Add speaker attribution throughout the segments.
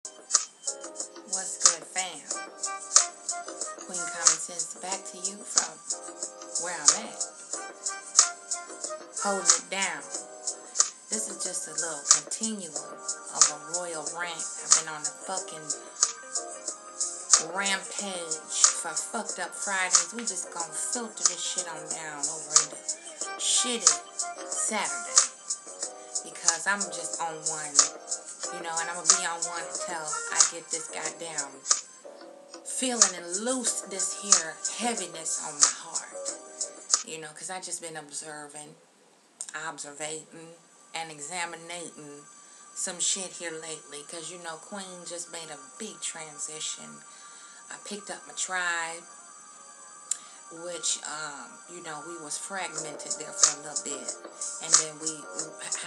Speaker 1: What's good, fam? Queen Common Sense back to you from where I'm at. Holding it down. This is just a little continuum of a royal rant. I've been on a fucking rampage for fucked up Fridays. We just gonna filter this shit on down over into shitty Saturday. Because I'm just on one, and I'm gonna be on one until I get this goddamn feeling and loose this here heaviness on my heart. Because I just been observating, and examining some shit here lately. Because, Queen just made a big transition. I picked up my tribe, which, we was fragmented there for a little bit. And then we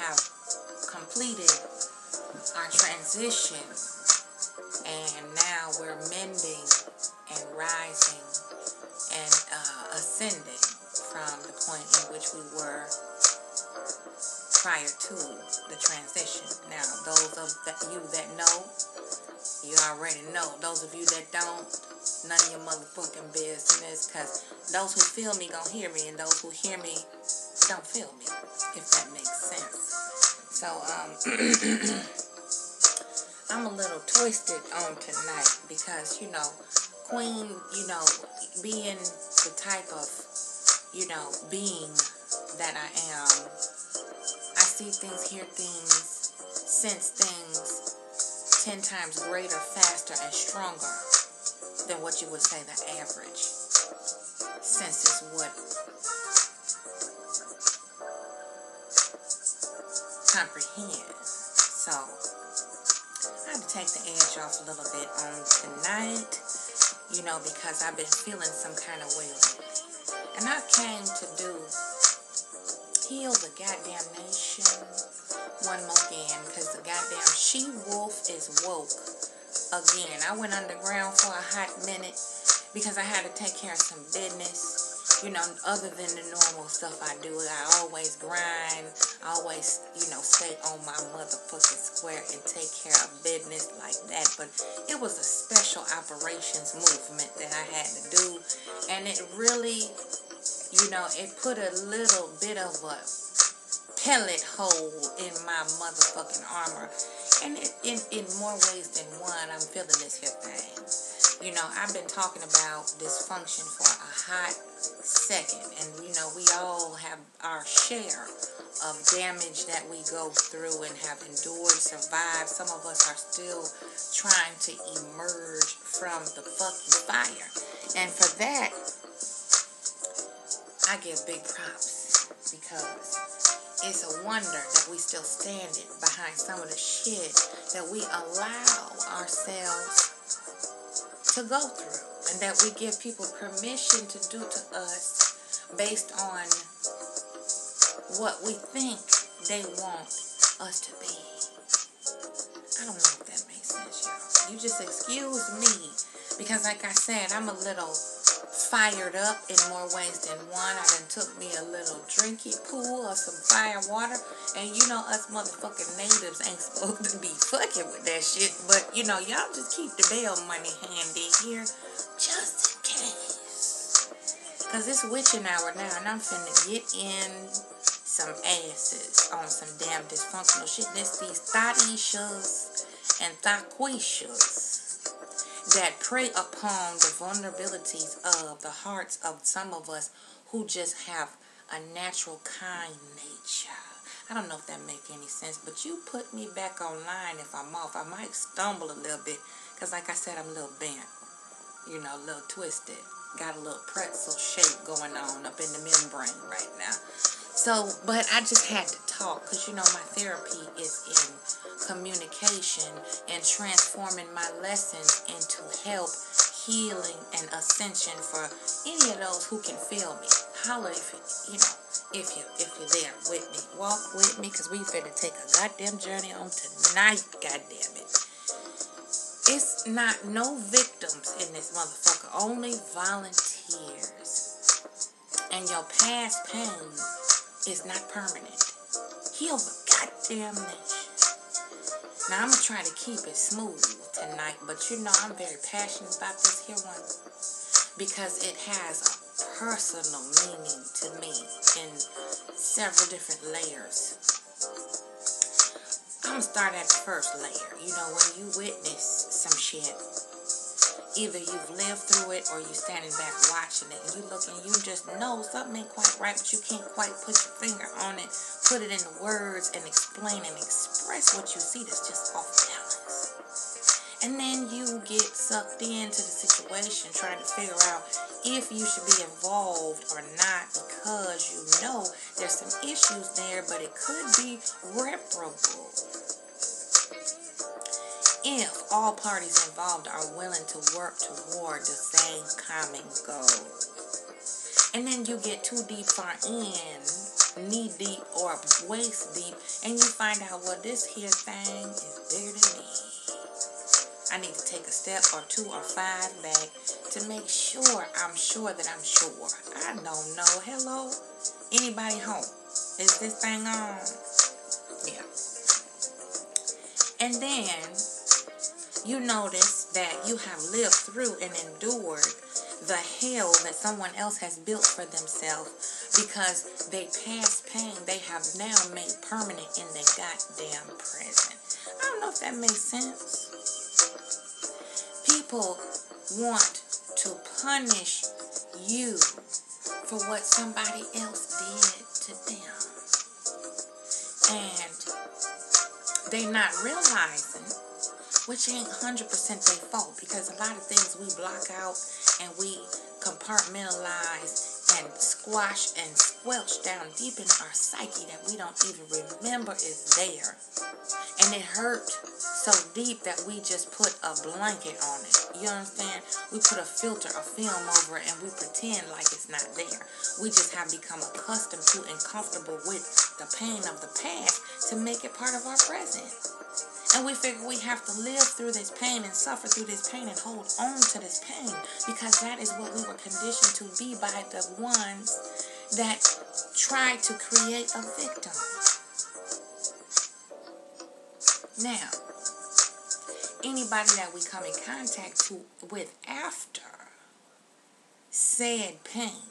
Speaker 1: have completed our transition. And now we're mending and rising and ascending from the point in which we were prior to the transition. Now, those of you that know, you already know. Those of you that don't, none of your motherfucking business, because those who feel me gonna hear me, and those who hear me don't feel me, if that makes sense. So, I'm a little twisted on tonight because, Queen, being the type of, being that I am, I see things, hear things, sense things 10 times greater, faster, and stronger than what you would say the average senses would comprehend. So, I had to take the edge off a little bit on tonight, because I've been feeling some kind of way lately. And I came to heal the goddamn nation one more again, because the goddamn she-wolf is woke again. I went underground for a hot minute because I had to take care of some business. Other than the normal stuff I do, I always grind, I always, stay on my motherfucking square and take care of business like that. But it was a special operations movement that I had to do, and it really, it put a little bit of a pellet hole in my motherfucking armor. And in more ways than one, I'm feeling this here thing. I've been talking about dysfunction for a hot second. And, we all have our share of damage that we go through and have endured, survived. Some of us are still trying to emerge from the fucking fire. And for that, I give big props, because it's a wonder that we still standing behind some of the shit that we allow ourselves to go through, and that we give people permission to do to us based on what we think they want us to be. I don't know if that makes sense, y'all. You just excuse me, because like I said, I'm a little fired up in more ways than one. I done took me a little drinky pool of some fire water, and us motherfucking natives ain't supposed to be fucking with that shit, but y'all just keep the bail money handy here, just in case, because it's witching hour now, and I'm finna get in some asses on some damn dysfunctional shit. This these thotishas and thaquishas that prey upon the vulnerabilities of the hearts of some of us who just have a natural kind nature. I don't know if that makes any sense, but you put me back online if I'm off. I might stumble a little bit, because like I said, I'm a little bent, a little twisted. Got a little pretzel shape going on up in the membrane right now. So, but I just had to talk, because my therapy is in communication and transforming my lessons into help, healing, and ascension for any of those who can feel me. Holler if you're there with me. Walk with me, because we finna take a goddamn journey on tonight, goddamn it. It's not no victims in this motherfucker, only volunteers. And your past pain is not permanent. Heal the goddamn nation. Now, I'm going to try to keep it smooth tonight, but you know I'm very passionate about this here one because it has a personal meaning to me in several different layers. I'm gonna start at the first layer. You know, when you witness some shit, either you've lived through it or you're standing back watching it, and you look and you just know something ain't quite right, but you can't quite put your finger on it, put it into words, and explain and express what you see that's just off balance. And then you get sucked into the situation trying to figure out if you should be involved or not, because you know there's some issues there, but it could be reparable if all parties involved are willing to work toward the same common goal. And then you get too deep far in, knee deep or waist deep, and you find out, well, this here thing is bigger than me. I need to take a step or 2 or 5 back to make sure I'm sure that I'm sure. I don't know. Hello? Anybody home? Is this thing on? Yeah. And then you notice that you have lived through and endured the hell that someone else has built for themselves because they past pain they have now made permanent in their goddamn present. I don't know if that makes sense. People want to punish you for what somebody else did to them. And they not realizing, which ain't 100% their fault, because a lot of things we block out and we compartmentalize and squash and squelch down deep in our psyche that we don't even remember is there. And it hurt so deep that we just put a blanket on it. You understand? We put a filter, a film over it, and we pretend like it's not there. We just have become accustomed to and comfortable with the pain of the past to make it part of our present. And we figure we have to live through this pain and suffer through this pain and hold on to this pain because that is what we were conditioned to be by the ones that tried to create a victim. Now, anybody that we come in contact with after said pain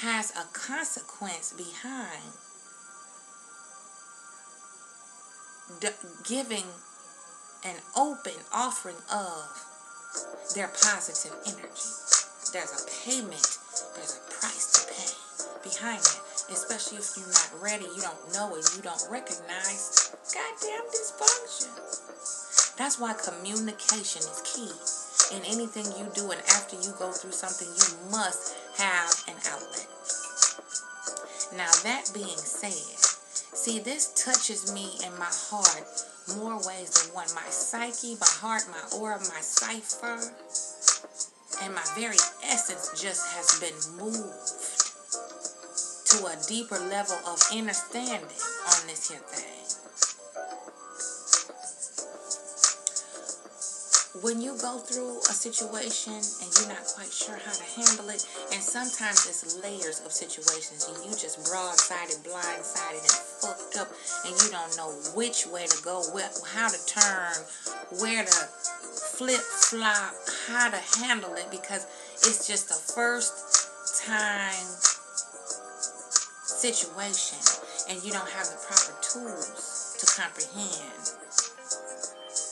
Speaker 1: has a consequence behind giving an open offering of their positive energy. There's a payment, there's a price to pay behind that, especially if you're not ready, you don't know it, you don't recognize goddamn dysfunction. That's why communication is key in anything you do, and after you go through something, you must have an outlet. Now, that being said, see, this touches me in my heart more ways than one. My psyche, my heart, my aura, my cipher, and my very essence just has been moved to a deeper level of understanding on this here thing. When you go through a situation and you're not quite sure how to handle it, and sometimes it's layers of situations and you just broad-sided, blindsided, and fucked up, and you don't know which way to go, how to turn, where to flip-flop, how to handle it, because it's just a first-time situation and you don't have the proper tools to comprehend,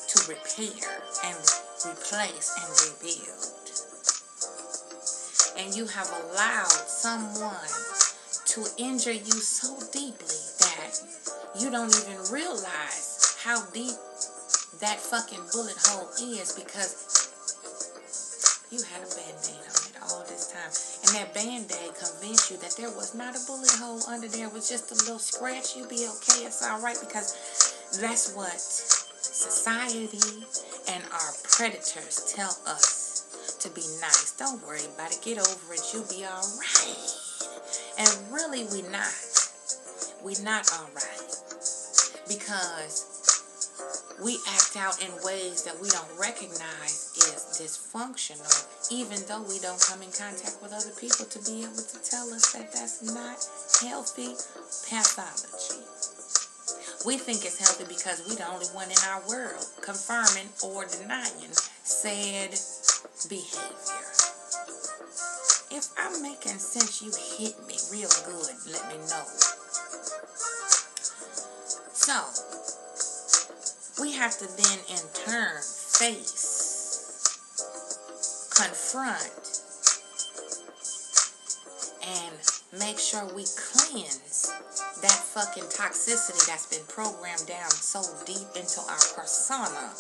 Speaker 1: to repair and replace and rebuild. And you have allowed someone to injure you so deeply that you don't even realize how deep that fucking bullet hole is because you had a band-aid on it all this time. And that band-aid convinced you that there was not a bullet hole under there. It was just a little scratch. You'll be okay. It's all right, because that's what society and our predators tell us to be nice. Don't worry about it. Get over it. You'll be all right. And really, we're not. We're not all right. Because we act out in ways that we don't recognize is dysfunctional, even though we don't come in contact with other people to be able to tell us that that's not healthy pathology. We think it's healthy because we the only one in our world confirming or denying said behavior. If I'm making sense, you hit me real good. Let me know. So, we have to then in turn face, confront, and make sure we cleanse that fucking toxicity that's been programmed down so deep into our persona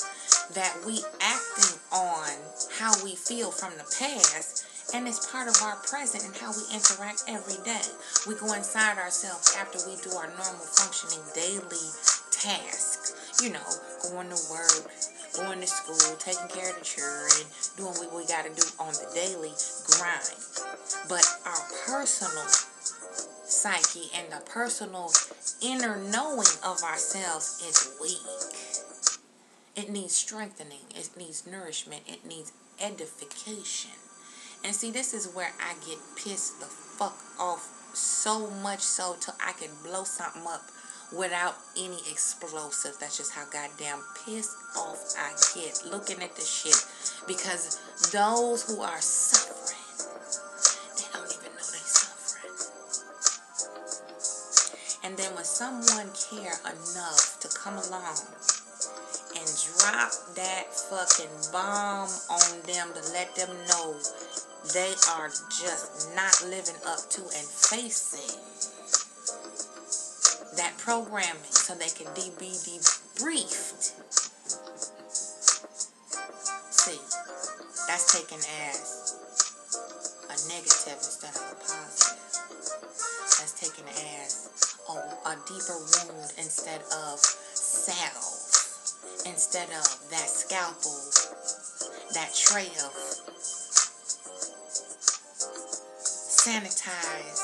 Speaker 1: that we acting on how we feel from the past, and it's part of our present and how we interact every day. We go inside ourselves after we do our normal functioning daily tasks. You know, going to work, going to school, taking care of the children, doing what we got to do on the daily grind. But our personal psyche and the personal inner knowing of ourselves is weak. It needs strengthening. It needs nourishment. It needs edification. And see, this is where I get pissed the fuck off so much so till I can blow something up without any explosive. That's just how goddamn pissed off I get looking at this shit. Because those who are suffering, they don't even know they're suffering. And then when someone care enough to come along and drop that fucking bomb on them to let them know they are just not living up to and facing that programming so they can be debriefed. See, that's taken as a negative instead of a positive. That's taken as a deeper wound instead of salve. Instead of that scalpel, that tray of sanitized,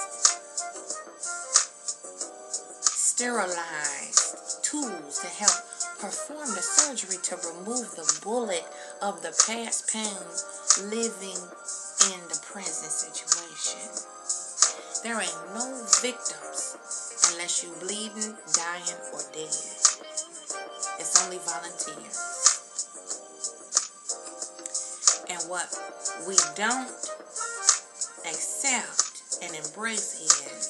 Speaker 1: sterilized tools to help perform the surgery to remove the bullet of the past pain living in the present situation. There ain't no victims unless you bleeding, dying, or dead. It's only volunteers. And what we don't accept and embrace is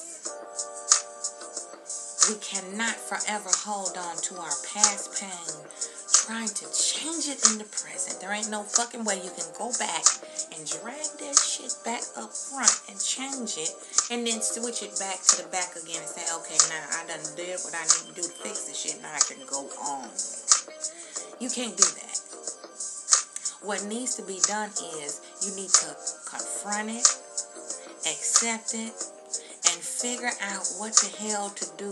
Speaker 1: we cannot forever hold on to our past pain trying to change it in the present. There ain't no fucking way you can go back and drag that shit back up front and change it and then switch it back to the back again and say, okay, now I done did what I need to do to fix this shit. Now I can go on. You can't do that. What needs to be done is you need to confront it, accept it, and figure out what the hell to do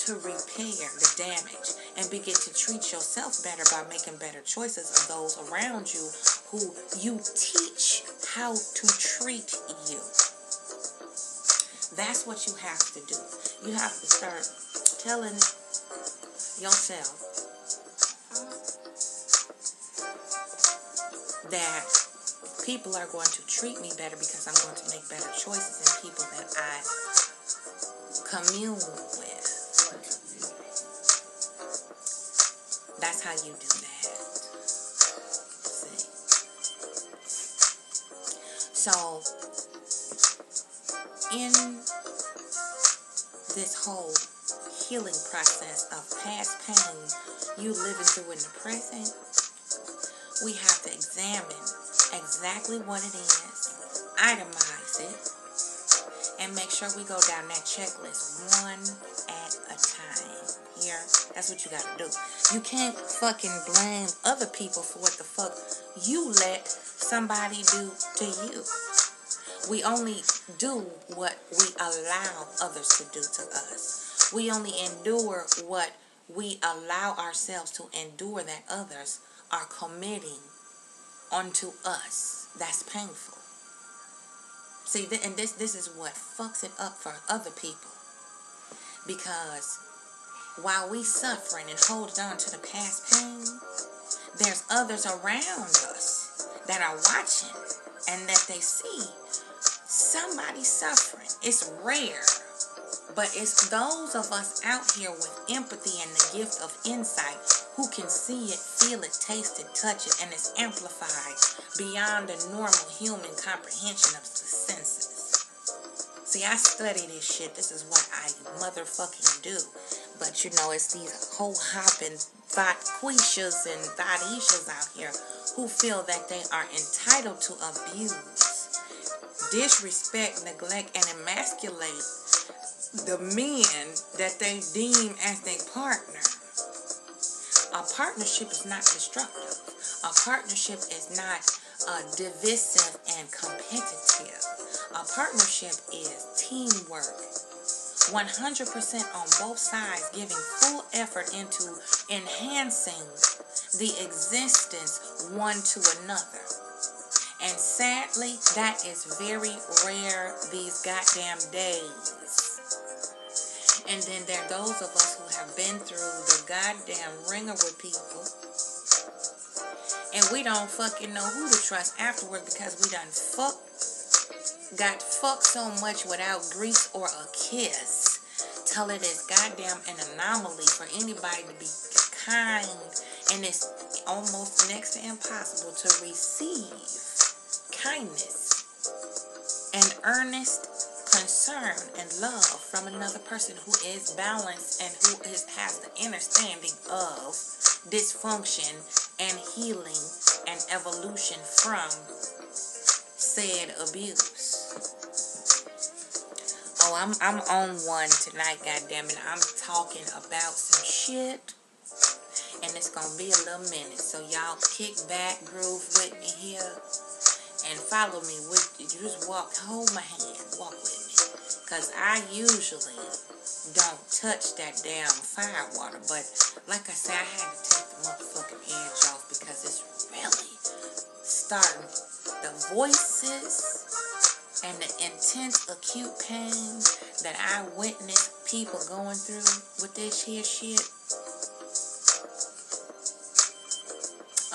Speaker 1: to repair the damage and begin to treat yourself better by making better choices of those around you who you teach how to treat you. That's what you have to do. You have to start telling yourself that people are going to treat me better because I'm going to make better choices in people that I commune with. That's how you do that. See? So, in this whole healing process of past pain you living through in the present, we have to examine exactly what it is, itemize it, and make sure we go down that checklist one at a time. Here, that's what you gotta do. You can't fucking blame other people for what the fuck you let somebody do to you. We only do what we allow others to do to us. We only endure what we allow ourselves to endure that others are committing onto us. That's painful. See, and this is what fucks it up for other people. Because while we suffering and holding on to the past pain, there's others around us that are watching and that they see somebody suffering. It's rare. But it's those of us out here with empathy and the gift of insight who can see it, feel it, taste it, touch it, and it's amplified beyond the normal human comprehension of the senses. See, I study this shit. This is what I motherfucking do. But, you know, it's these whole hopping thought-quishas and thought-ishas out here who feel that they are entitled to abuse, disrespect, neglect, and emasculate the men that they deem as their partner. A partnership is not destructive. A partnership is not divisive and competitive. A partnership is teamwork. 100% on both sides, giving full effort into enhancing the existence one to another. And sadly, that is very rare these goddamn days. And then there are those of us who have been through the goddamn ringer with people. And we don't fucking know who to trust afterward because we done got fucked so much without grease or a kiss. Till it is goddamn an anomaly for anybody to be kind. And it's almost next to impossible to receive kindness and earnest concern and love from another person who is balanced and who has the understanding of dysfunction and healing and evolution from said abuse. Oh, I'm on one tonight, goddammit. I'm talking about some shit, and it's gonna be a little minute. So y'all kick back, groove with me here, and follow me with you. Just hold my hand, walk with me. Because I usually don't touch that damn fire water. But like I said, I had to take the motherfucking edge off because it's really starting. The voices and the intense acute pain that I witness people going through with this here shit.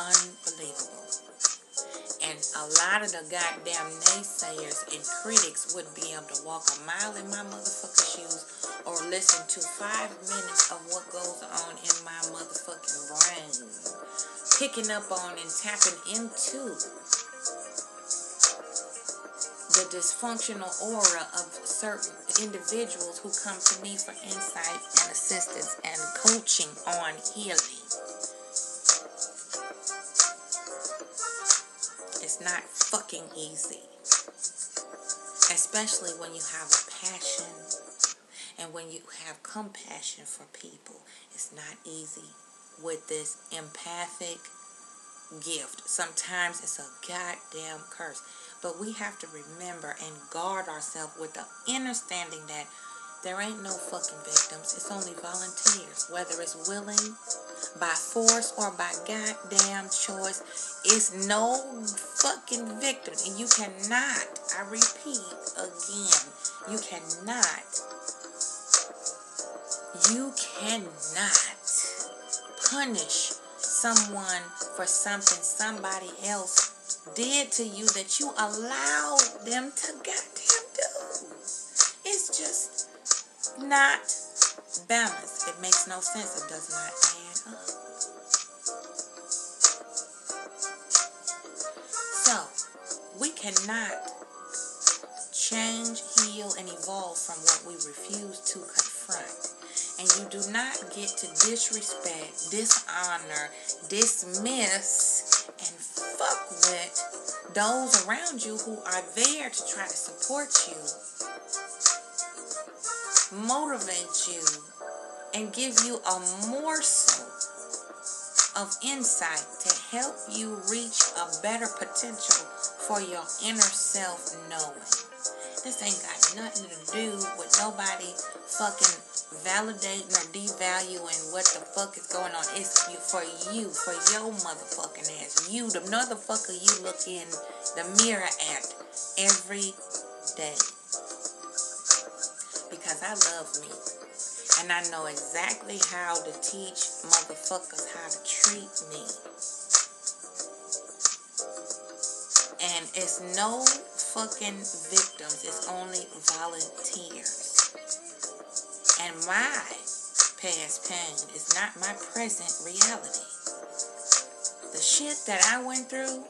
Speaker 1: Unbelievable. And a lot of the goddamn naysayers and critics wouldn't be able to walk a mile in my motherfucking shoes or listen to 5 minutes of what goes on in my motherfucking brain. Picking up on and tapping into the dysfunctional aura of certain individuals who come to me for insight and assistance and coaching on healing. It's not fucking easy. Especially when you have a passion and when you have compassion for people. It's not easy with this empathic gift. Sometimes it's a goddamn curse. But we have to remember and guard ourselves with the understanding that there ain't no fucking victims. It's only volunteers. Whether it's willing, by force, or by goddamn choice, it's no fucking victim. And you cannot, I repeat again, you cannot punish someone for something somebody else did to you that you allowed them to goddamn do. It's just not balanced. It makes no sense. It does not add up. So, we cannot change, heal, and evolve from what we refuse to confront. And you do not get to disrespect, dishonor, dismiss, and fuck with those around you who are there to try to support you, motivate you, and give you a morsel of insight to help you reach a better potential for your inner self knowing. This ain't got nothing to do with nobody fucking validating or devaluing what the fuck is going on. It's for your motherfucking ass. You, the motherfucker you look in the mirror at every day. Because I love me. And I know exactly how to teach motherfuckers how to treat me. And it's no fucking victims. It's only volunteers. And my past pain is not my present reality. The shit that I went through,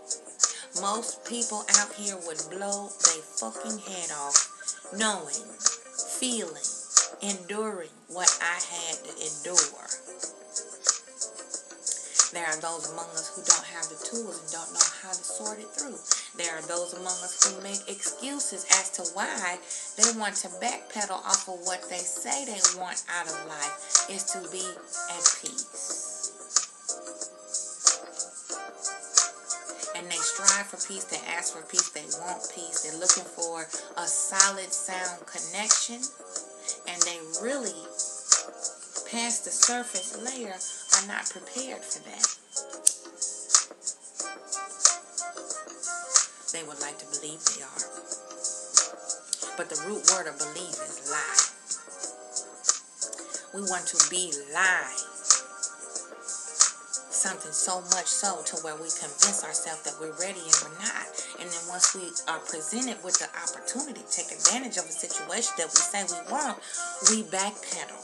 Speaker 1: most people out here would blow their fucking head off knowing, feeling, enduring what I had to endure. There are those among us who don't have the tools and don't know how to sort it through. There are those among us who make excuses as to why they want to backpedal off of what they say they want out of life is to be at peace. And they strive for peace, they ask for peace, they want peace, they're looking for a solid sound connection, and they really, past the surface layer, are not prepared for that. They would like to believe they are. But the root word of believe is lie. We want to be lie. Something so much so to where we convince ourselves that we're ready and we're not. And then once we are presented with the opportunity to take advantage of a situation that we say we want, we backpedal.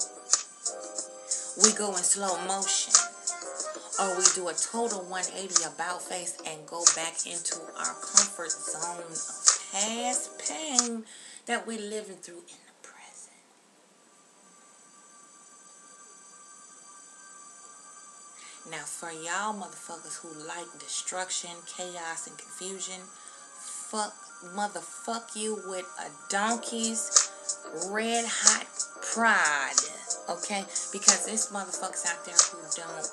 Speaker 1: We go in slow motion. Or we do a total 180 about face and go back into our comfort zone of past pain that we're living through in the present. Now, for y'all motherfuckers who like destruction, chaos, and confusion, motherfuck you with a donkey's red hot pride, okay? Because there's motherfuckers out there who don't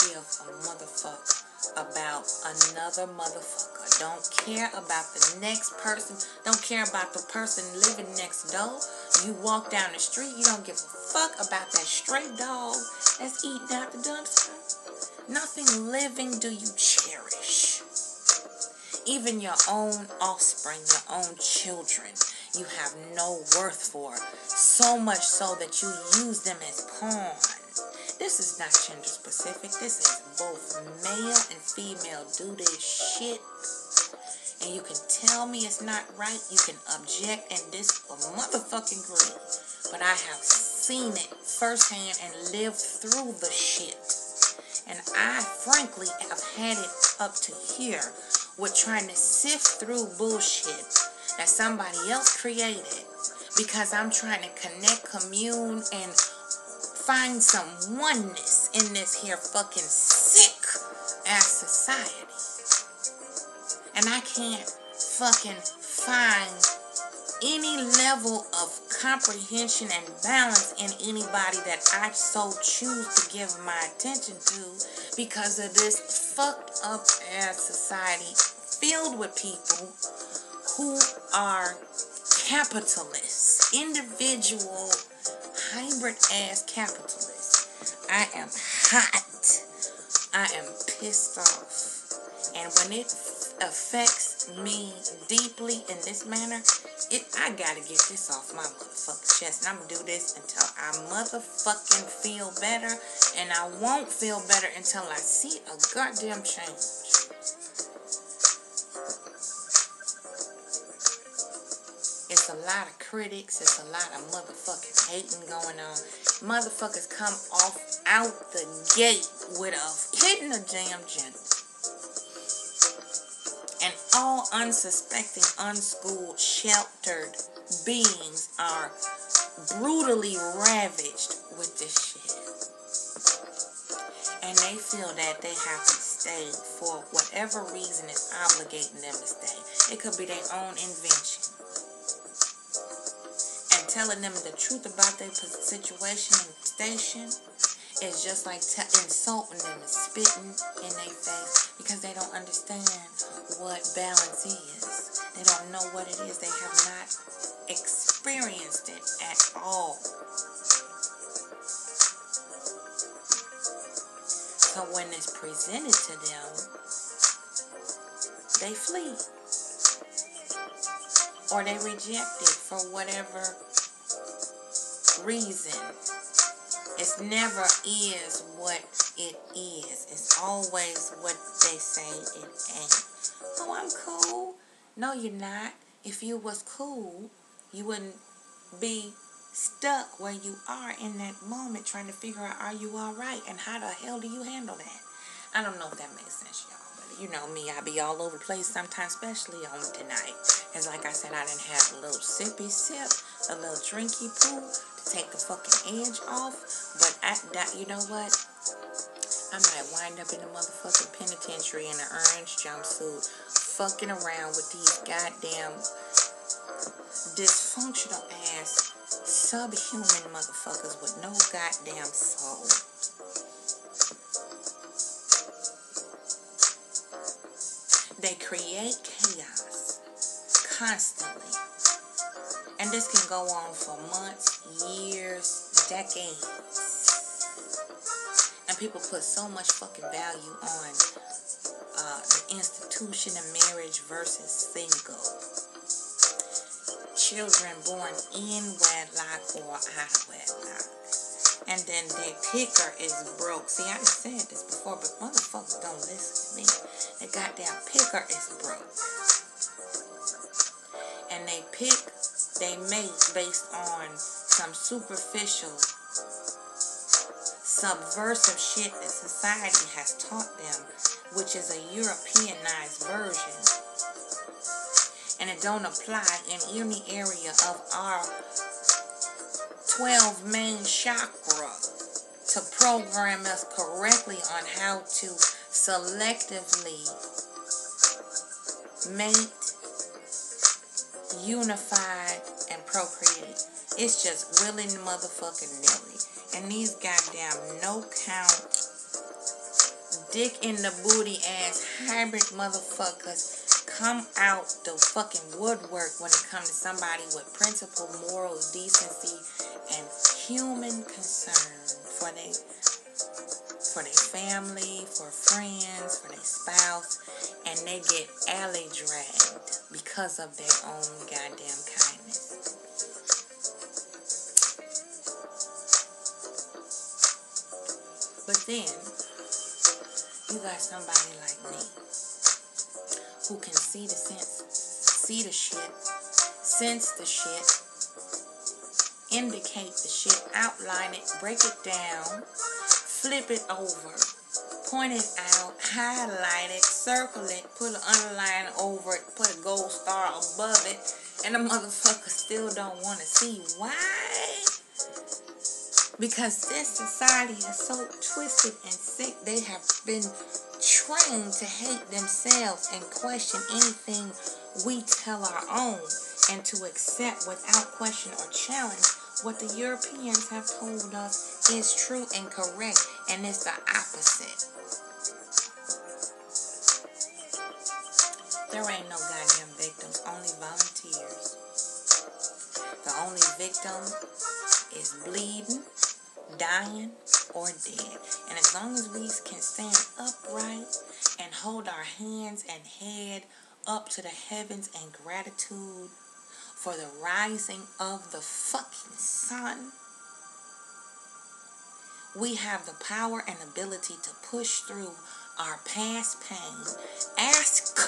Speaker 1: give a motherfucker about another motherfucker. Don't care about the next person. Don't care about the person living next door. You walk down the street, you don't give a fuck about that stray dog that's eating out the dumpster. Nothing living do you cherish. Even your own offspring, your own children, you have no worth for. So much so that you use them as pawns. This is not gender specific. This is both male and female do this shit. And you can tell me it's not right. You can object and motherfucking agree. But I have seen it firsthand and lived through the shit. And I frankly have had it up to here with trying to sift through bullshit that somebody else created because I'm trying to connect, commune, and find some oneness in this here fucking sick ass society. And I can't fucking find any level of comprehension and balance in anybody that I so choose to give my attention to because of this fucked up ass society filled with people who are capitalists, individual hybrid ass capitalists. I am hot. I am pissed off. And when it affects me deeply in this manner, I gotta get this off my motherfucking chest. And I'm gonna do this until I motherfucking feel better. And I won't feel better until I see a goddamn change. It's a lot of critics. It's a lot of motherfucking hating going on. Motherfuckers come off out the gate with a hitting a damn gender. And all unsuspecting, unschooled, sheltered beings are brutally ravaged with this shit. And they feel that they have to stay for whatever reason is obligating them to stay. It could be their own invention. And telling them the truth about their situation and station is just like insulting them and spitting in their face because they don't understand what balance is. They don't know what it is. They have not experienced it at all. So when it's presented to them, they flee. Or they reject it for whatever reason. It never is what it is. It's always what they say it ain't. Oh, I'm cool. No, you're not. If you was cool, you wouldn't be stuck where you are in that moment trying to figure out, are you all right? And how the hell do you handle that? I don't know if that makes sense, y'all. But you know me, I be all over the place sometimes, especially on tonight. Because like I said, I didn't have a little sippy sip, a little drinky poo to take the fucking edge off. But you know what? I might wind up in the motherfucking penitentiary in an orange jumpsuit, fucking around with these goddamn dysfunctional ass subhuman motherfuckers with no goddamn soul. They create chaos constantly. And this can go on for months, years, decades. And people put so much fucking value on the institution of marriage versus single. Children born in wedlock or out of wedlock. And then their picker is broke. See, I done said this before, but motherfuckers don't listen to me. The goddamn picker is broke. And they mate based on some superficial, subversive shit that society has taught them, which is a Europeanized version. And it don't apply in any area of our 12 main chakra to program us correctly on how to selectively mate, unified, and procreate. It's just willy motherfucking nilly. And these goddamn no count, dick in the booty ass hybrid motherfuckers come out the fucking woodwork when it comes to somebody with principle, morals, decency, and human concern for their family, for friends, for their spouse, and they get alley dragged because of their own goddamn kindness. But then, you got somebody like me who can see the shit, sense the shit, indicate the shit, outline it, break it down, flip it over, point it out, highlight it, circle it, put an underline over it, put a gold star above it, and the motherfucker still don't want to see. Why? Because this society is so twisted and sick. They have been trained to hate themselves and question anything we tell our own, and to accept without question or challenge what the Europeans have told us is true and correct, and it's the opposite. There ain't no goddamn victims, only volunteers. The only victim is bleeding, dying, or dead. And as long as we can stand upright and hold our hands and head up to the heavens in gratitude for the rising of the fucking sun, we have the power and ability to push through our past pain. Ask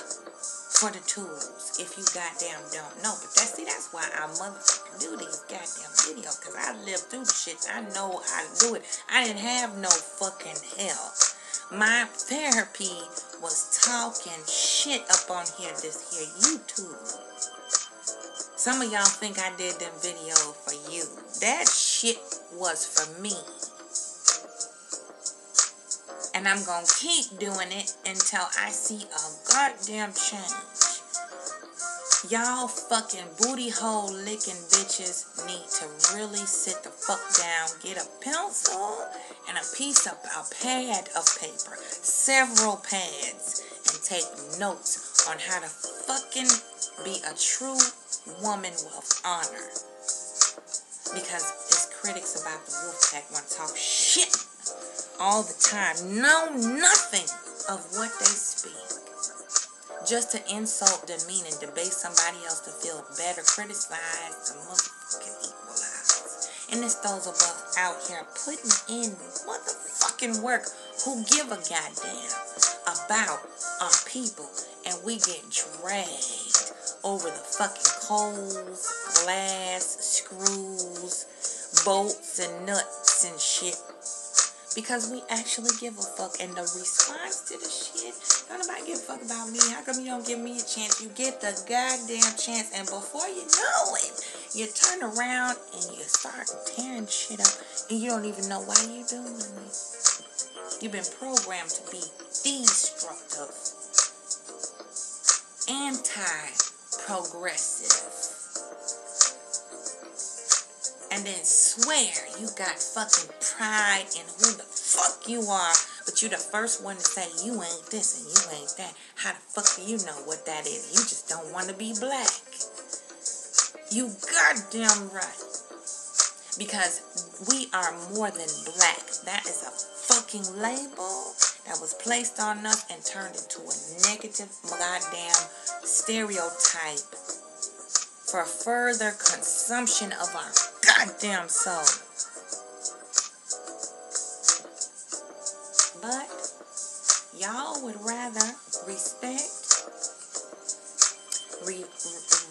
Speaker 1: for the tools if you goddamn don't know. But that's why I motherfucking do these goddamn videos, because I lived through the shit. I know how to do it. I didn't have no fucking help. My therapy was talking shit up on here, this here YouTube. Some of y'all think I did them videos for you. That shit was for me. And I'm going to keep doing it until I see a goddamn change. Y'all fucking booty hole licking bitches need to really sit the fuck down, get a pencil and a pad of paper, several pads, and take notes on how to fucking be a true woman with honor. Because it's critics about the wolf pack want to talk shit all the time, know nothing of what they speak, just to insult, demean, and debase somebody else to feel better, criticize, to motherfucking equalize. And it's those of us out here putting in motherfucking work who give a goddamn about our people, and we get dragged over the fucking coals, glass, screws, bolts, and nuts and shit. Because we actually give a fuck. And the response to the shit, don't nobody give a fuck about me. How come you don't give me a chance? You get the goddamn chance, and before you know it, you turn around and you start tearing shit up, and you don't even know why you're doing it. You've been programmed to be destructive, anti-progressive, and then swear you got fucking pride in who the fuck you are, but you the first one to say you ain't this and you ain't that. How the fuck do you know what that is? You just don't want to be black. You goddamn right. Because we are more than black. That is a fucking label that was placed on us and turned into a negative goddamn stereotype for further consumption of our goddamn soul. But y'all would rather respect,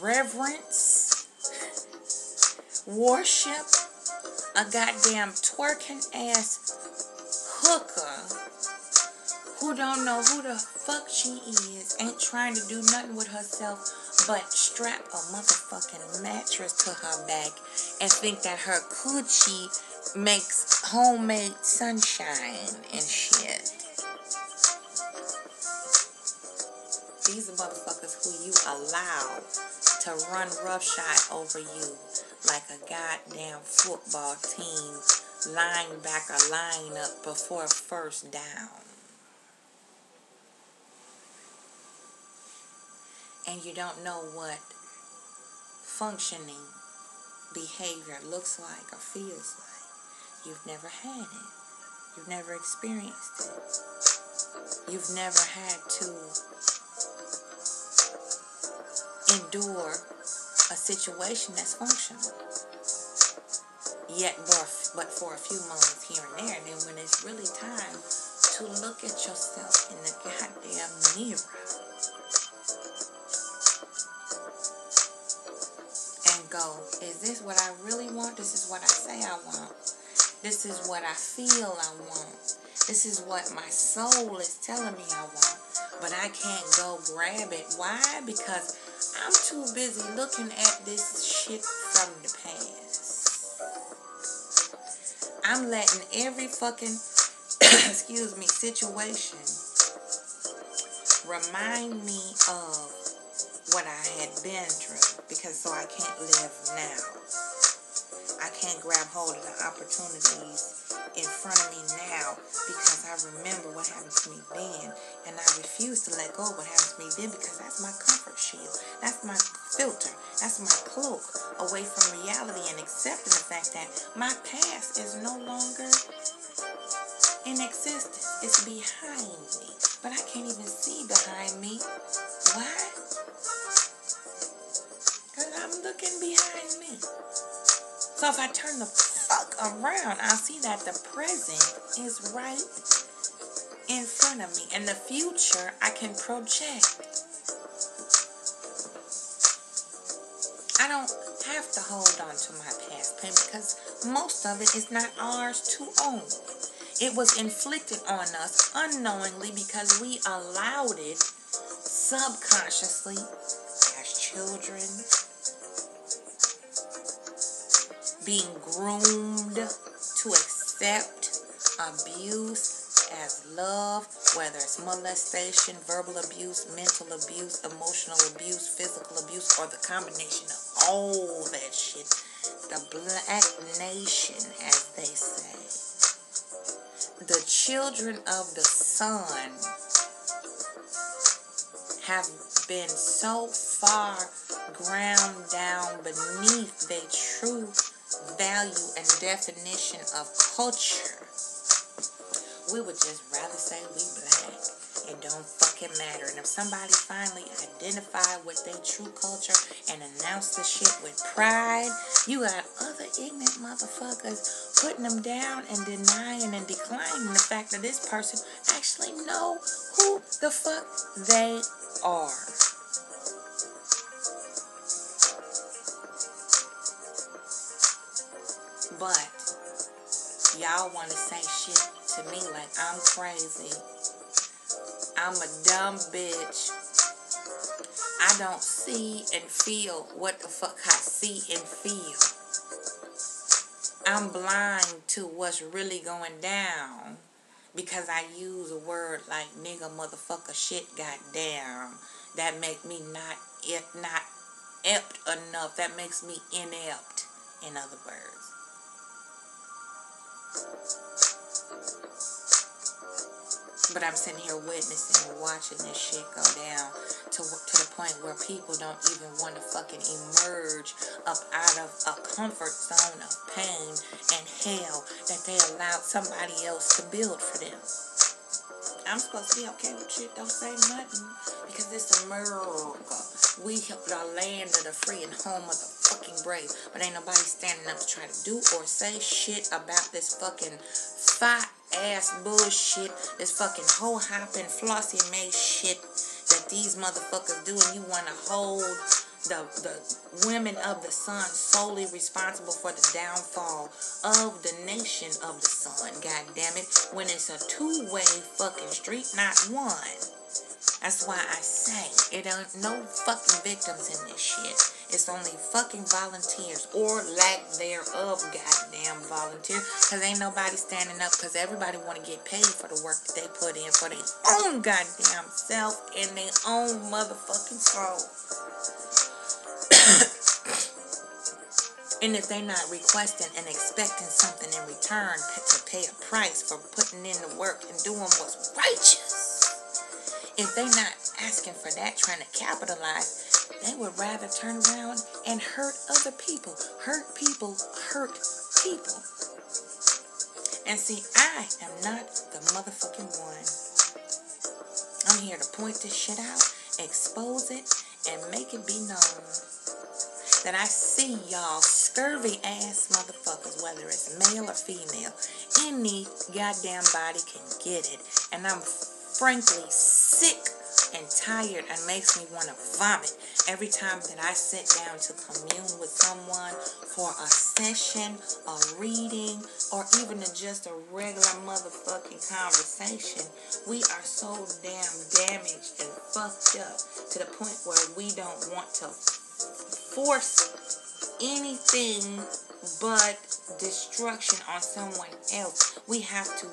Speaker 1: reverence, worship a goddamn twerking ass hooker who don't know who the fuck she is, ain't trying to do nothing with herself but strap a motherfucking mattress to her back and think that her coochie makes homemade sunshine and shit. These are motherfuckers who you allow to run roughshod over you like a goddamn football team linebacker line up before first down. And you don't know what functioning behavior looks like or feels like. You've never had it. You've never experienced it. You've never had to endure a situation that's functional. Yet, but for a few moments here and there, and then when it's really time to look at yourself in the goddamn mirror and go, is this what I really want? This is what I say I want. This is what I feel I want. This is what my soul is telling me I want. But I can't go grab it. Why? Because I'm too busy looking at this shit from the past. I'm letting every fucking, situation remind me of what I had been through. Because so I can't live now. I can't grab hold of the opportunities in front of me now because I remember what happened to me then, and I refuse to let go of what happened to me then because that's my comfort shield. That's my filter. That's my cloak away from reality and accepting the fact that my past is no longer in existence. It's behind me, but I can't even see behind me. Why? Because I'm looking behind me. So if I turn the fuck around, I'll see that the present is right in front of me. And the future I can project. I don't have to hold on to my past pain because most of it is not ours to own. It was inflicted on us unknowingly because we allowed it subconsciously as children, being groomed to accept abuse as love, whether it's molestation, verbal abuse, mental abuse, emotional abuse, physical abuse, or the combination of all that shit. The black nation, as they say. The children of the sun have been so far ground down beneath their true value and definition of culture. We would just rather say we black. It don't fucking matter. And if somebody finally identified with their true culture and announced the shit with pride, you got other ignorant motherfuckers putting them down and denying and declining the fact that this person actually know who the fuck they are. y'all want to say shit to me like I'm crazy. I'm a dumb bitch. I don't see and feel what the fuck I see and feel. I'm blind to what's really going down because I use a word like nigga, motherfucker, shit, goddamn. That make me not apt enough. That makes me inept, in other words. But I'm sitting here witnessing and watching this shit go down to the point where people don't even want to fucking emerge up out of a comfort zone of pain and hell that they allowed somebody else to build for them. I'm supposed to be okay with shit, don't say nothing, because it's America. We the land of the free and home of the fucking brave. But ain't nobody standing up to try to do or say shit about this fucking fat ass bullshit, this fucking hoe hopping, flossy made shit that these motherfuckers do, and you want to hold the women of the sun solely responsible for the downfall of the nation of the sun, god damn it, when it's a two-way fucking street, not one. That's why I say it ain't no fucking victims in this shit. It's only fucking volunteers or lack thereof, goddamn volunteers. Because ain't nobody standing up, because everybody want to get paid for the work that they put in for their own goddamn self and their own motherfucking soul. And if they're not requesting and expecting something in return to pay a price for putting in the work and doing what's righteous, if they're not asking for that, trying to capitalize, they would rather turn around and hurt other people. Hurt people hurt people. And see, I am not the motherfucking one. I'm here to point this shit out, expose it, and make it be known that I see y'all scurvy ass motherfuckers, whether it's male or female, any goddamn body can get it. And I'm frankly sick and tired and makes me want to vomit every time that I sit down to commune with someone for a session, a reading, or even just a regular motherfucking conversation. We are so damn damaged and fucked up to the point where we don't want to force anything but destruction on someone else. We have to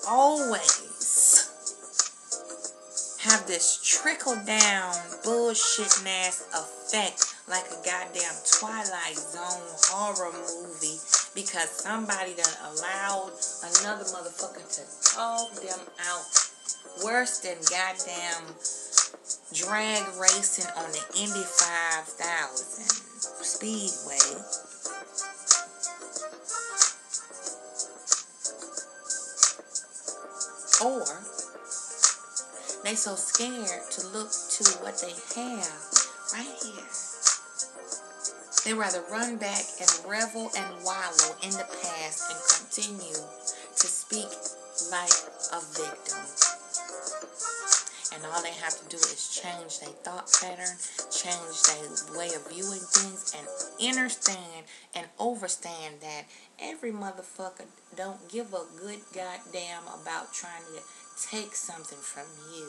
Speaker 1: always have this trickle down bullshit ass effect like a goddamn Twilight Zone horror movie because somebody done allowed another motherfucker to dog them out worse than goddamn drag racing on the Indy 5000 Speedway. Or they so scared to look to what they have right here. They rather run back and revel and wallow in the past and continue to speak like a victim. And all they have to do is change their thought pattern, change their way of viewing things, and understand and overstand that every motherfucker don't give a good goddamn about trying to take something from you.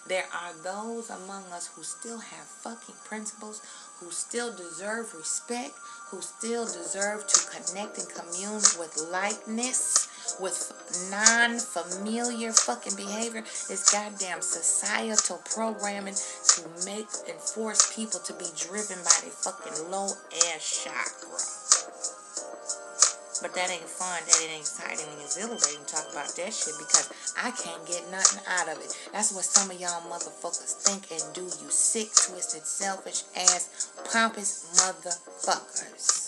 Speaker 1: There are those among us who still have fucking principles, who still deserve respect, who still deserve to connect and commune with likeness, with non-familiar fucking behavior. It's goddamn societal programming to make and force people to be driven by their fucking low-ass chakra. But that ain't fun, that ain't exciting and exhilarating to talk about that shit because I can't get nothing out of it. That's what some of y'all motherfuckers think and do, you sick, twisted, selfish ass, pompous motherfuckers.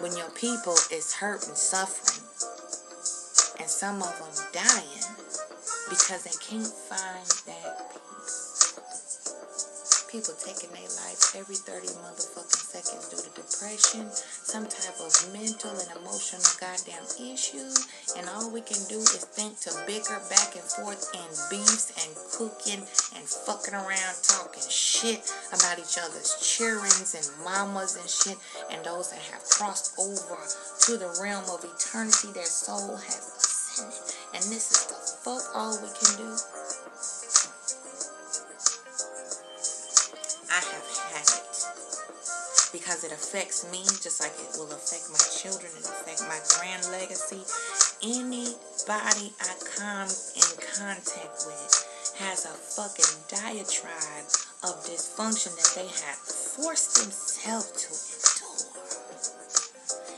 Speaker 1: When your people is hurt and suffering, and some of them dying because they can't find that peace. People taking their lives every 30 motherfucking seconds due to depression, some type of mental and emotional goddamn issue, and all we can do is think to bicker back and forth and beefs and cooking and fucking around talking shit about each other's childrens and mamas and shit, and those that have crossed over to the realm of eternity, their soul has ascended, and this is the fuck all we can do. I have had it because it affects me just like it will affect my children and affect my grand legacy. Anybody I come in contact with has a fucking diatribe of dysfunction that they have forced themselves to endure.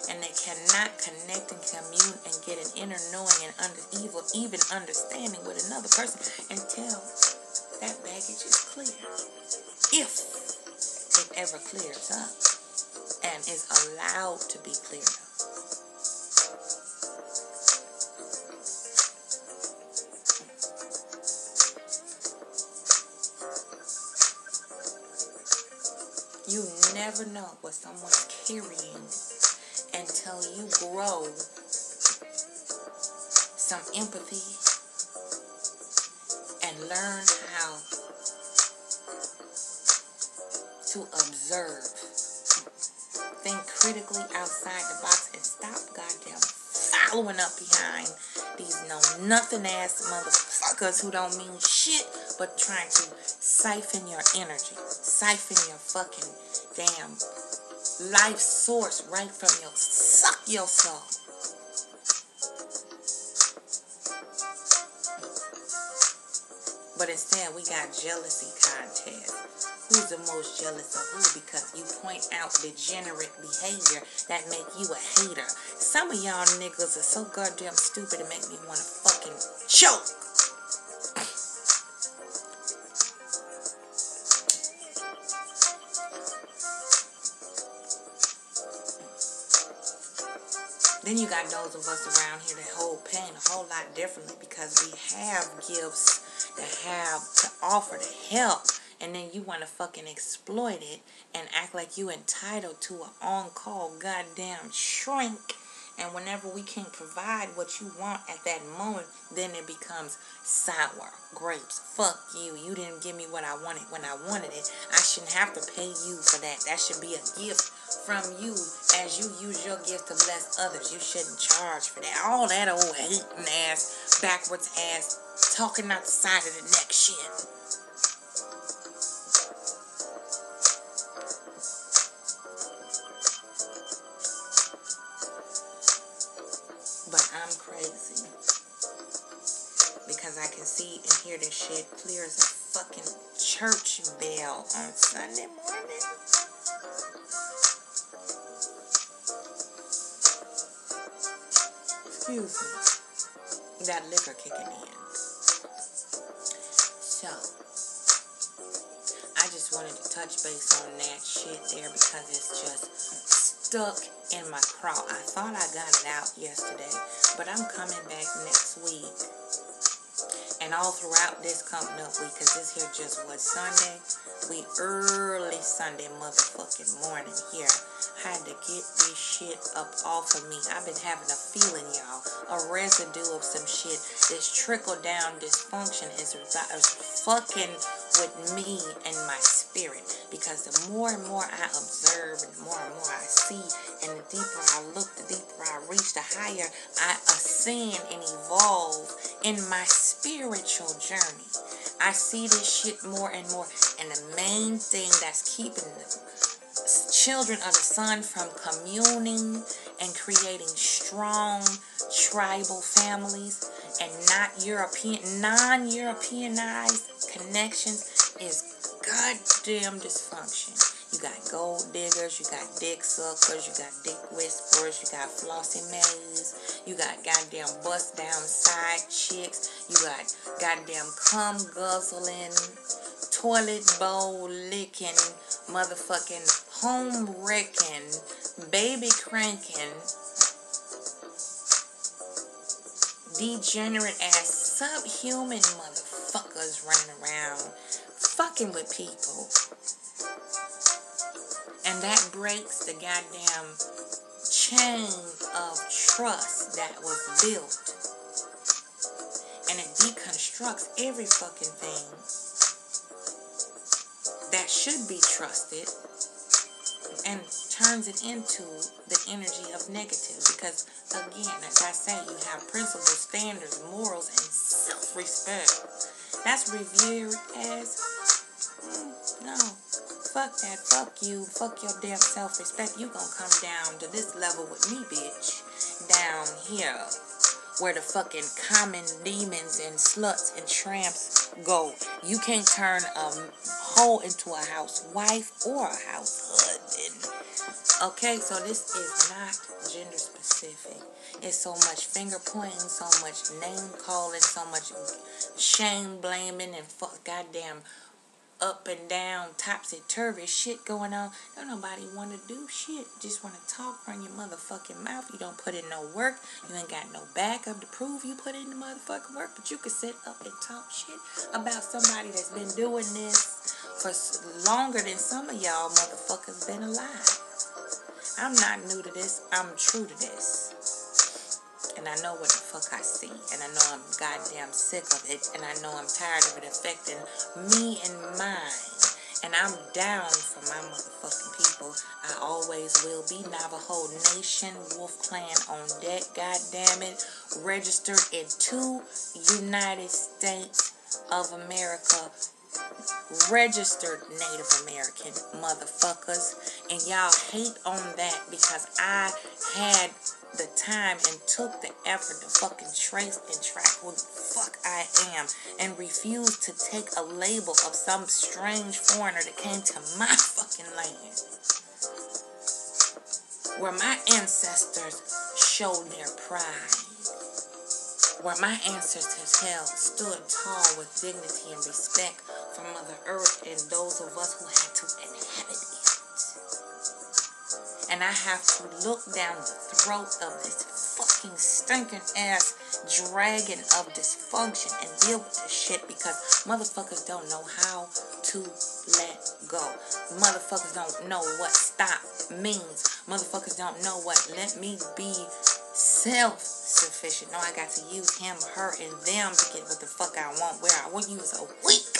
Speaker 1: And they cannot connect and commune and get an inner knowing and even understanding with another person until that baggage is clear. If it ever clears up and is allowed to be cleared up. You never know what someone's carrying until you grow some empathy and learn how to observe. Think critically outside the box and stop goddamn following up behind these know-nothing ass motherfuckers who don't mean shit but trying to siphon your energy, siphon your fucking damn life source right from suck your soul. But instead we got jealousy contests. Who's the most jealous of who? Because you point out degenerate behavior that make you a hater. Some of y'all niggas are so goddamn stupid it make me want to fucking choke. Then you got those of us around here that hold pain a whole lot differently because we have gifts that have to offer to help. And then you want to fucking exploit it and act like you entitled to an on-call goddamn shrink. And whenever we can't provide what you want at that moment, then it becomes sour grapes. Fuck you. You didn't give me what I wanted when I wanted it. I shouldn't have to pay you for that. That should be a gift from you as you use your gift to bless others. You shouldn't charge for that. All that old hating ass, backwards ass, talking out the side of the neck shit. But I'm crazy because I can see and hear this shit clear as a fucking church bell on Sunday morning. Excuse me. That liquor kicking in. So, I just wanted to touch base on that shit there because it's just stuck in my craw. I thought I got it out yesterday, but I'm coming back next week and all throughout this coming up week, because this here just was Sunday. We early Sunday motherfucking morning here. Had to get this shit up off of me. I've been having a feeling, y'all, a residue of some shit. This trickle down dysfunction is fucking with me and my spirit, because the more and more I observe and the more I see, and the deeper I look, the deeper I reach, the higher I ascend and evolve in my spiritual journey. I see this shit more and more, and the main thing that's keeping the children of the sun from communing and creating strong tribal families and non-Europeanized connections is goddamn dysfunction. You got gold diggers, you got dick suckers, you got dick whisperers, you got flossy maids, you got goddamn bust down side chicks, you got goddamn cum guzzling, toilet bowl licking, motherfucking home wrecking, baby cranking, degenerate ass subhuman motherfuckers running around fucking with people. And that breaks the goddamn chain of trust that was built. And it deconstructs every fucking thing that should be trusted and turns it into the energy of negative. Because, again, as I say, you have principles, standards, morals, and self-respect. That's revered as, no, fuck that, fuck you, fuck your damn self-respect. You gonna come down to this level with me, bitch. Down here, where the fucking common demons and sluts and tramps go. You can't turn a hoe into a housewife or a house husband. Okay, so this is not gender specific. It's so much finger pointing, so much name calling, so much shame blaming and goddamn up and down, topsy-turvy shit going on. Don't nobody want to do shit. Just want to talk, run your motherfucking mouth. You don't put in no work. You ain't got no backup to prove you put in the motherfucking work. But you can sit up and talk shit about somebody that's been doing this for longer than some of y'all motherfuckers been alive. I'm not new to this. I'm true to this. And I know what the fuck I see. And I know I'm goddamn sick of it. And I know I'm tired of it affecting me and mine. And I'm down for my motherfucking people. I always will be. Navajo Nation, Wolf Clan on deck. Goddamn it. Registered in 2 United States of America. Registered Native American motherfuckers. And y'all hate on that because I had the time and took the effort to fucking trace and track who the fuck I am and refused to take a label of some strange foreigner that came to my fucking land where my ancestors showed their pride, where my ancestors stood tall with dignity and respect for Mother Earth and those of us who had to inhabit it. And I have to look down the throat of this fucking stinking ass dragon of dysfunction and deal with this shit because motherfuckers don't know how to let go. Motherfuckers don't know what stop means. Motherfuckers don't know what let me be self-sufficient. No, I got to use him, her, and them to get what the fuck I want where I want. Use a weak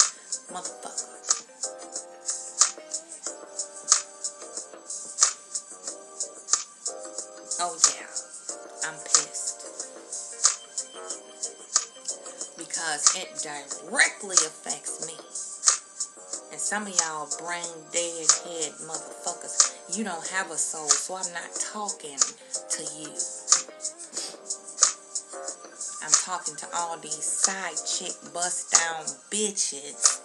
Speaker 1: motherfucker. Oh yeah, I'm pissed. Because it directly affects me. And some of y'all brain dead head motherfuckers, you don't have a soul, so I'm not talking to you. I'm talking to all these side chick bust down bitches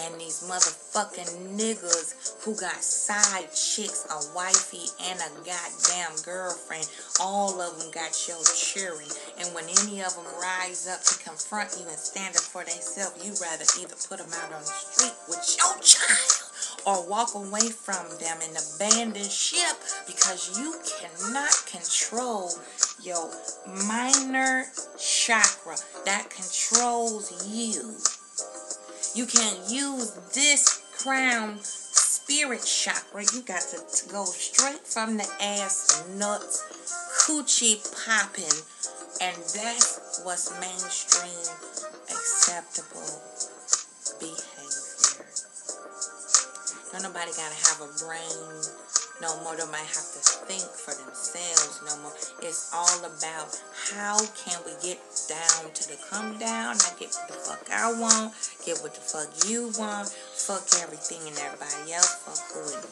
Speaker 1: and these motherfucking niggas who got side chicks, a wifey and a goddamn girlfriend. All of them got your cherry. And when any of them rise up to confront you and stand up for themselves, you rather either put them out on the street with your child or walk away from them and abandon ship because you cannot control your minor chakra that controls you. You can't use this crown spirit chakra. You got to go straight from the ass nuts, coochie popping, and that's what's mainstream acceptable behavior. Don't nobody gotta have a brain no more. Nobody have to think for themselves no more. It's all about how can we get down to the come down. I get what the fuck I want, get what the fuck you want, fuck everything and everybody else, fuck who it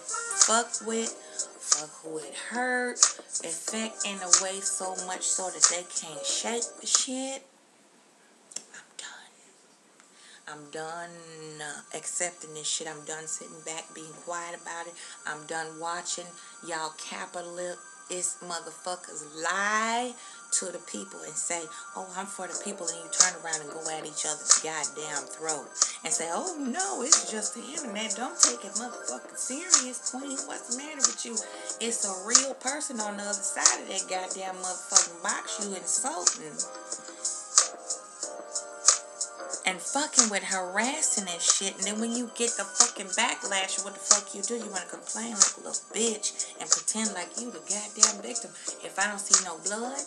Speaker 1: fuck with, fuck who it hurt, affect in a way so much so that they can't shake the shit. I'm done accepting this shit. I'm done sitting back being quiet about it. I'm done watching y'all capitalist motherfuckers lie to the people and say, oh, I'm for the people, and you turn around and go at each other's goddamn throat and say, oh no, it's just the internet. Don't take it motherfucking serious, queen. What's the matter with you? It's a real person on the other side of that goddamn motherfucking box you insulting. and fucking with harassing and shit. And then when you get the fucking backlash, what the fuck you do? You want to complain like a little bitch and pretend like you the goddamn victim. If I don't see no blood,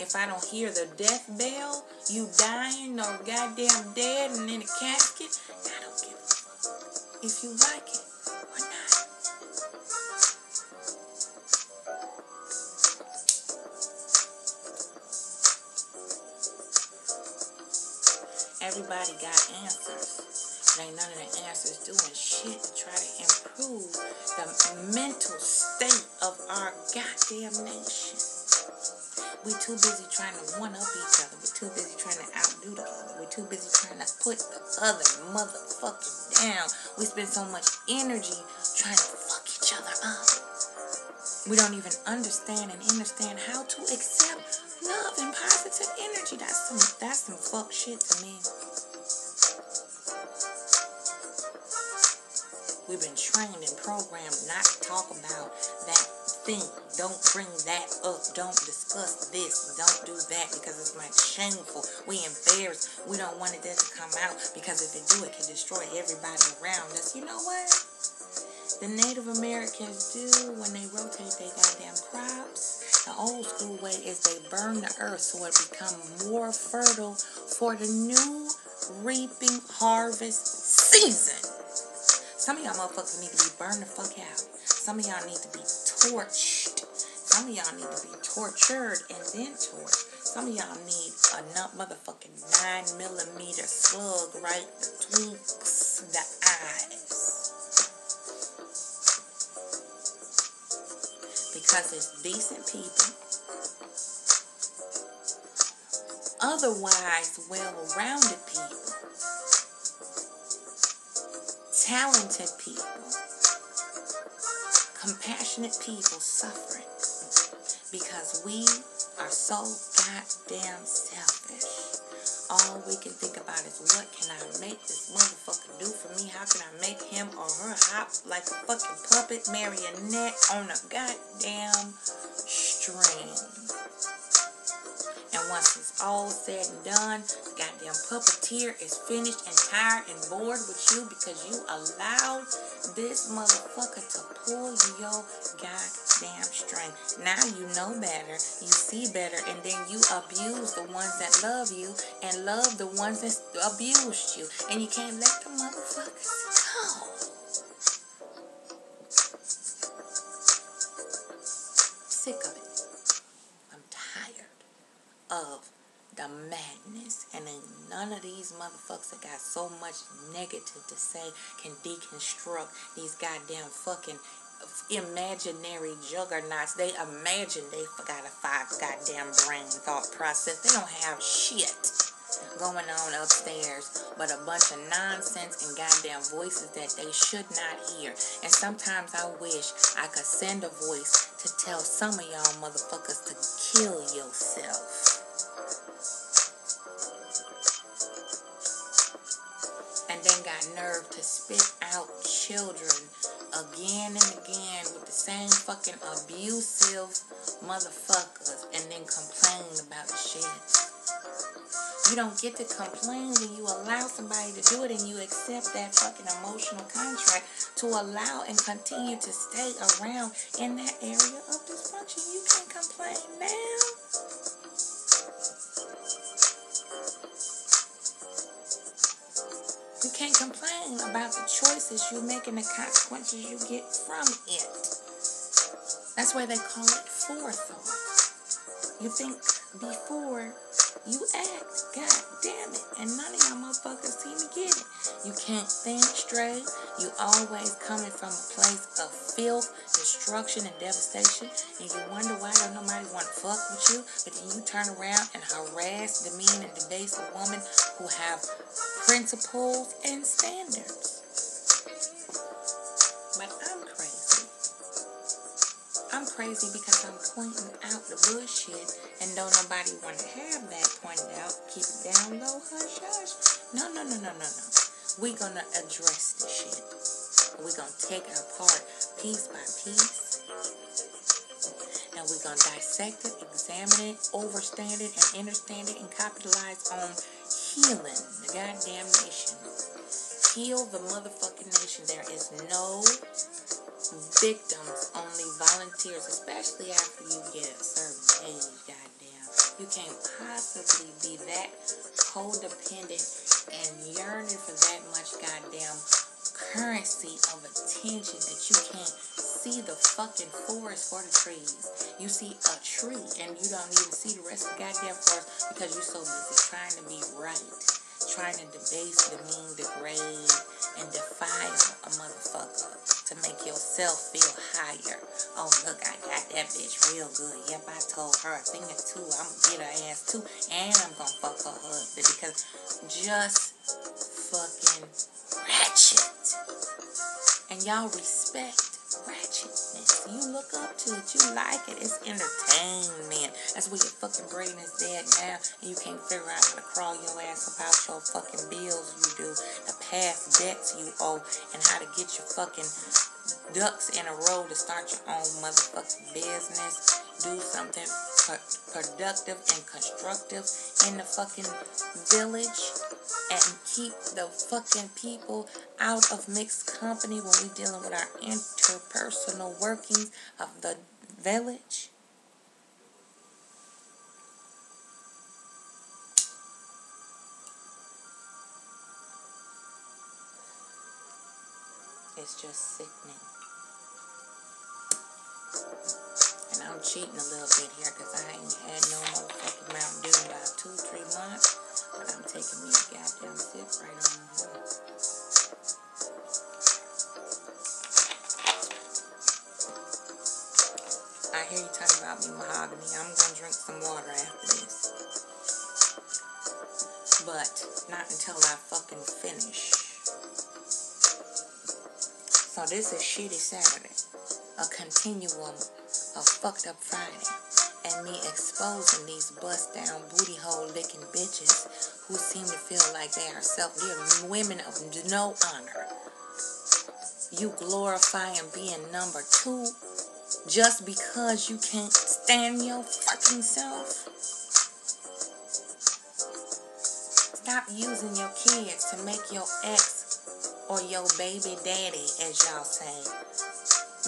Speaker 1: if I don't hear the death bell, you dying or goddamn dead and in a casket, I don't give a fuck if you like it or not. Everybody got answers. But ain't none of the answers doing shit to try to improve the mental state of our goddamn nation. We too busy trying to one-up each other. We're too busy trying to outdo the other. We're too busy trying to put the other motherfucker down. We spend so much energy trying to fuck each other up. We don't even understand how to accept love and positive energy. That's some fuck shit to me. We've been trained and programmed not to talk about that thing. Don't bring that up. Don't discuss this. Don't do that because it's like shameful. We embarrassed. We don't want it to come out because if it do, it can destroy everybody around us. You know what? The Native Americans do when they rotate their goddamn crops. The old school way is they burn the earth so it become more fertile for the new reaping harvest season. Some of y'all motherfuckers need to be burned the fuck out. Some of y'all need to be torched. Some of y'all need to be tortured and then torched. Some of y'all need a motherfucking 9mm slug right between the eyes. Because it's decent people, otherwise well-rounded people, talented people, compassionate people suffering because we are so goddamn selfish. All we can think about is what can I make this motherfucker do for me? How can I make him or her hop like a fucking puppet marionette on a goddamn string? And once it's all said and done, the goddamn puppeteer is finished and tired and bored with you because you allowed this motherfucker to pull your goddamn string. Now you know better, you see better, and then you abuse the ones that love you and love the ones that abused you. And you can't let the motherfuckers go. Sick of it. I'm tired of the madness, and ain't none of these motherfuckers that got so much negative to say can deconstruct these goddamn fucking imaginary juggernauts. They imagine they got a 5 goddamn brain thought process. They don't have shit going on upstairs but a bunch of nonsense and goddamn voices that they should not hear. And sometimes I wish I could send a voice to tell some of y'all motherfuckers to kill yourself. And then got nerve to spit out children again and again with the same fucking abusive motherfuckers and then complain about the shit. You don't get to complain when you allow somebody to do it and you accept that fucking emotional contract to allow and continue to stay around in that area of dysfunction. You can't complain now. You can't complain about the choices you make and the consequences you get from it. That's why they call it forethought. You think before you act. God damn it. And none of y'all motherfuckers seem to get it. You can't think straight. You always coming from a place of filth, destruction, and devastation. And you wonder why don't nobody want to fuck with you. But then you turn around and harass, demean, and debase a woman who have principles and standards. But I'm crazy. I'm crazy because I'm pointing out the bullshit and don't nobody want to have that pointed out. Keep it down low, hush, hush. No. We gonna address this shit. We gonna take it apart piece by piece. And we gonna dissect it, examine it, overstand it, and understand it, and capitalize on healing the goddamn nation. Heal the motherfucking nation. There is no victims, only volunteers, especially after you get a certain age, goddamn. You can't possibly be that codependent and yearning for that much goddamn currency of attention that you can't see the fucking forest for the trees. You see a tree and you don't even see the rest of the goddamn forest because you're so busy trying to be right, trying to debase, demean, degrade, and defile a motherfucker to make yourself feel higher. Oh, look, I got that bitch real good. Yep, I told her a thing or two. I'm gonna get her ass too, and I'm gonna fuck her husband because just fucking ratchet. And y'all respect ratchetness. You look up to it. You like it. It's entertainment. That's where your fucking brain is dead now. And you can't figure out how to crawl your ass about your fucking bills you do. The past debts you owe. And how to get your fucking ducks in a row to start your own motherfucking business. Do something productive and constructive in the fucking village. And keep the fucking people out of mixed company when we're dealing with our interpersonal workings of the village. It's just sickening. And I'm cheating a little bit here because I ain't had no motherfucking Mountain Dew in about 2-3 months. But I'm taking me a goddamn sip right on here. I hear you talking about me mahogany. I'm going to drink some water after this. But not until I fucking finish. So this is Shitty Saturday. A continuum of fucked up Friday. And me exposing these bust-down, booty-hole licking bitches who seem to feel like they are self-dealing, women of no honor. You glorifying being number 2 just because you can't stand your fucking self. Stop using your kids to make your ex or your baby daddy, as y'all say,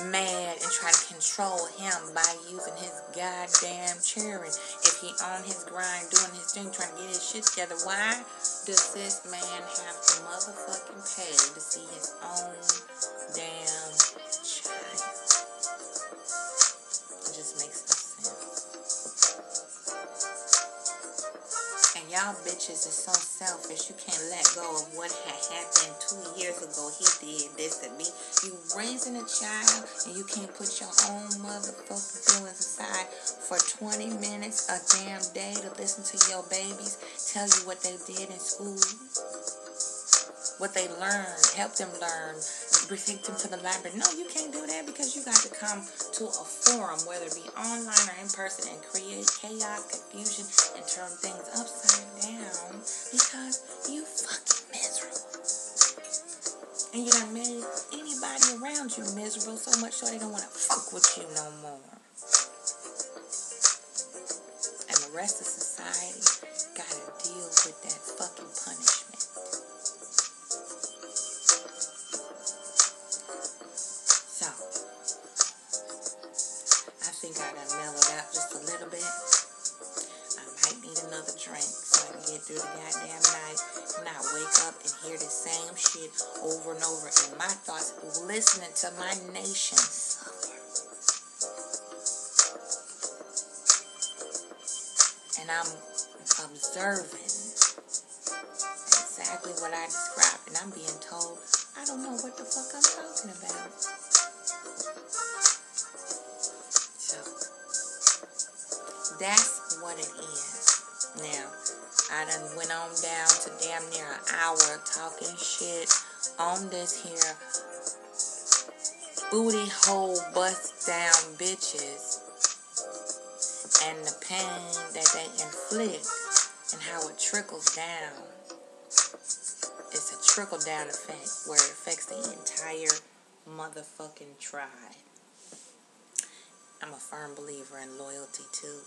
Speaker 1: mad and try to control him by using his goddamn children. If he on his grind, doing his thing, trying to get his shit together, why does this man have to motherfucking pay to see his own damn child? It just makes no sense. And y'all bitches is so selfish, you can't let go of what had happened 2 years ago. He did this to me. You raising a child and you can't put your own motherfucking feelings aside for 20 minutes a damn day to listen to your babies tell you what they did in school, what they learned, help them learn, take them to the library. No, you can't do that because you got to come to a forum, whether it be online or in person, and create chaos, confusion, and turn things upside down because you fucking miserable. And you done made anybody around you miserable so much so they don't want to fuck with you no more. And the rest of society gotta deal with that fucking punishment. So, I think I done mellowed out just a little bit. I might need another drink so I can get through the goddamn night and not wake up and hear the same shit over and over in my thoughts, listening to my nation suffer. And I'm observing exactly what I described, and I'm being told I don't know what the fuck I'm talking about. So, that's what it is. Now, I done went on down to damn near an hour talking shit on this here booty hole bust down bitches and the pain that they inflict and how it trickles down. It's a trickle down effect where it affects the entire motherfucking tribe. I'm a firm believer in loyalty too.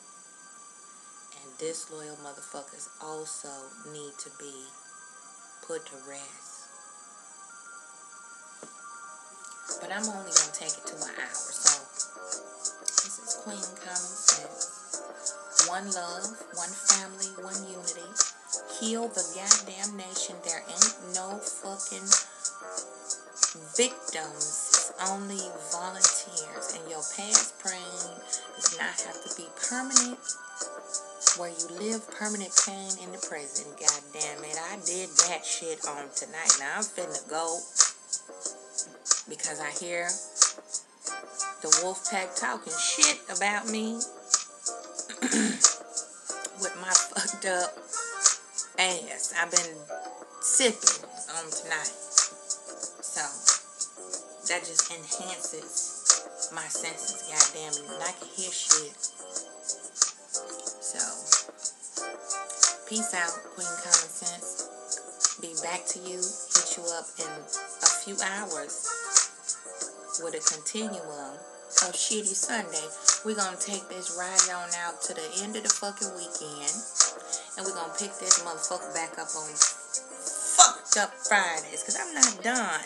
Speaker 1: And disloyal motherfuckers also need to be put to rest. But I'm only going to take it to an hour. So, this is Queen Common Sense. One love, one family, one unity. Heal the goddamn nation. There ain't no fucking victims. It's only volunteers. And your past pain does not have to be permanent. Where you live permanent pain in the present. God damn it. I did that shit on tonight. Now I'm finna go. Because I hear the wolf pack talking shit about me. With my fucked up ass. I've been sipping on tonight. So, that just enhances my senses. God damn it. And I can hear shit. So, peace out, Queen Common Sense. Be back to you. Hit you up in a few hours with a continuum of Shitty Sunday. We're going to take this right on out to the end of the fucking weekend. And we're going to pick this motherfucker back up on fucked up Fridays. Because I'm not done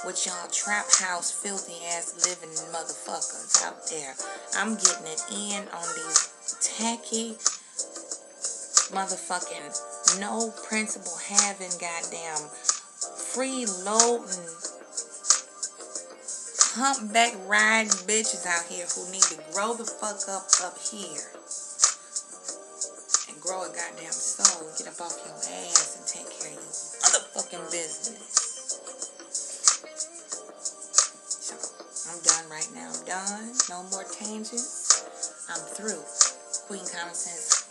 Speaker 1: with y'all trap house, filthy ass living motherfuckers out there. I'm getting it in on these tacky motherfucking no principle having goddamn freeloading humpback riding bitches out here who need to grow the fuck up here and grow a goddamn soul. Get up off your ass and take care of your motherfucking business. So I'm done right now. I'm done. No more tangents. I'm through. Queen Common Sense